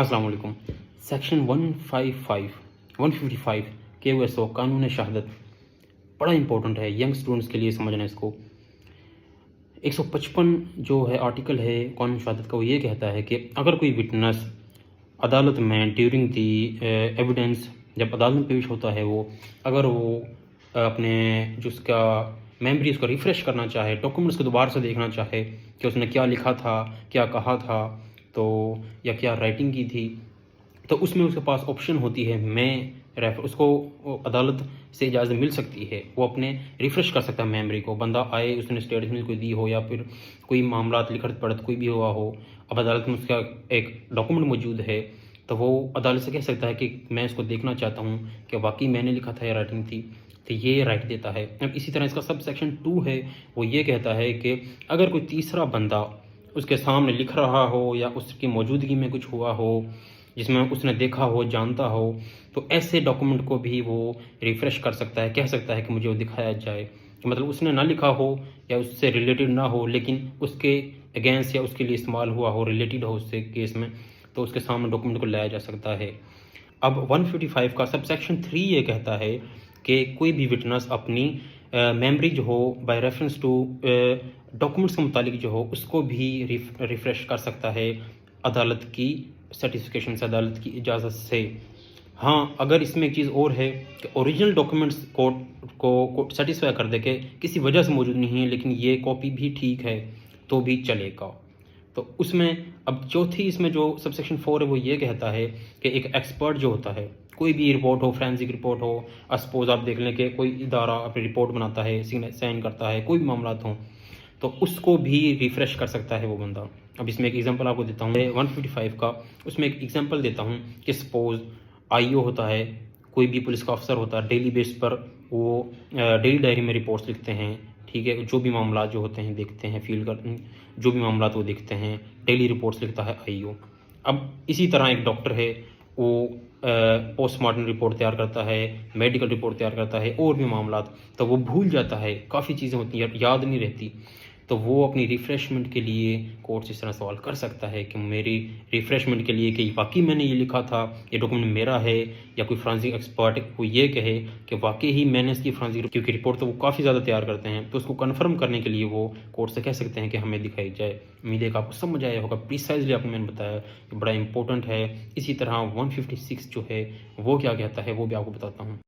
अस्सलाम वालेकुम। Section 155 KOSO कानून शहादत बड़ा इंपॉर्टेंट है यंग स्टूडेंट्स के लिए समझना इसको। 155 जो है आर्टिकल है कानून शहादत का, वो ये कहता है कि अगर कोई विटनेस अदालत में ड्यूरिंग दी एविडेंस, जब अदालत में पेश होता है, वो अगर वो अपने जो उसका मेमोरी उसको रिफ़्रेश करना चाहे, डॉक्यूमेंट्स को दोबारा से देखना चाहे कि उसने क्या लिखा था, क्या कहा था, तो या क्या राइटिंग की थी, तो उसमें उसके पास ऑप्शन होती है उसको अदालत से इजाज़त मिल सकती है। वो अपने रिफ़्रेश कर सकता है मेमोरी को। बंदा आए, उसने स्टेटमेंट कोई दी हो या फिर कोई मामला लिखत पढ़त कोई भी हुआ हो, अब अदालत में उसका एक डॉक्यूमेंट मौजूद है, तो वो अदालत से कह सकता है कि मैं इसको देखना चाहता हूँ कि वाकई मैंने लिखा था या राइटिंग थी, तो ये राइट देता है। अब इसी तरह इसका सब सेक्शन 2 है, वो ये कहता है कि अगर कोई तीसरा बंदा उसके सामने लिख रहा हो या उसकी मौजूदगी में कुछ हुआ हो जिसमें उसने देखा हो, जानता हो, तो ऐसे डॉक्यूमेंट को भी वो रिफ़्रेश कर सकता है, कह सकता है कि मुझे वो दिखाया जाए। मतलब उसने ना लिखा हो या उससे रिलेटेड ना हो, लेकिन उसके अगेंस्ट या उसके लिए इस्तेमाल हुआ हो, रिलेटेड हो उससे केस में, तो उसके सामने डॉक्यूमेंट को लाया जा सकता है। अब 155 का सब सेक्शन 3 ये कहता है कि कोई भी विटनेस अपनी मेमोरी जो हो बाय रेफरेंस टू डॉक्यूमेंट्स के मुतालिक जो हो, उसको भी रिफ़्रेश कर सकता है अदालत की सर्टिफिकेशन से, अदालत की इजाज़त से। हाँ, अगर इसमें एक चीज़ और है कि ओरिजिनल डॉक्यूमेंट्स को सेटिस्फाई कर दे के किसी वजह से मौजूद नहीं है, लेकिन ये कॉपी भी ठीक है, तो भी चलेगा। तो उसमें अब चौथी इसमें जो सबसेक्शन 4 है, वो ये कहता है कि एक एक्सपर्ट जो होता है, कोई भी रिपोर्ट हो, फोरेंसिक रिपोर्ट हो, सपोज़ आप देख लें कि कोई इदारा अपनी रिपोर्ट बनाता है, साइन करता है, कोई भी मामलात हों, तो उसको भी रिफ़्रेश कर सकता है वो बंदा। अब इसमें एक एग्जांपल आपको देता हूँ 155 का, उसमें एक एग्जांपल देता हूँ कि सपोज़ आईओ होता है, कोई भी पुलिस का अफसर होता है, डेली बेस पर वो डेली डायरी में रिपोर्ट्स लिखते हैं, ठीक है। जो भी मामला जो होते हैं देखते हैं, फील्ड कर जो भी मामला वो देखते हैं, डेली रिपोर्ट्स लिखता है आईओ। अब इसी तरह एक डॉक्टर है, वो पोस्टमार्टम रिपोर्ट तैयार करता है, मेडिकल रिपोर्ट तैयार करता है, और भी मामलात, तो वो भूल जाता है, काफ़ी चीज़ें होती हैं याद नहीं रहती, तो वो अपनी रिफ़्रेशमेंट के लिए कोर्ट से इस तरह सवाल कर सकता है कि मेरी रिफ़्रेशमेंट के लिए कि वाकई मैंने ये लिखा था, ये डॉक्यूमेंट मेरा है, या कोई फोरेंसिक एक्सपर्ट वो ये कहे कि वाकई ही मैंने इसकी फोरेंसिक, क्योंकि रिपोर्ट तो वो काफ़ी ज़्यादा तैयार करते हैं, तो उसको कन्फर्म करने के लिए वो कोर्ट से कह सकते हैं कि हमें दिखाई जाए। उम्मीद है कि आपको समझ आया होगा, प्रिसाइजली आपको मैंने बताया कि बड़ा इंपॉर्टेंट है। इसी तरह 156 जो है वो क्या कहता है, वो भी आपको बताता हूँ।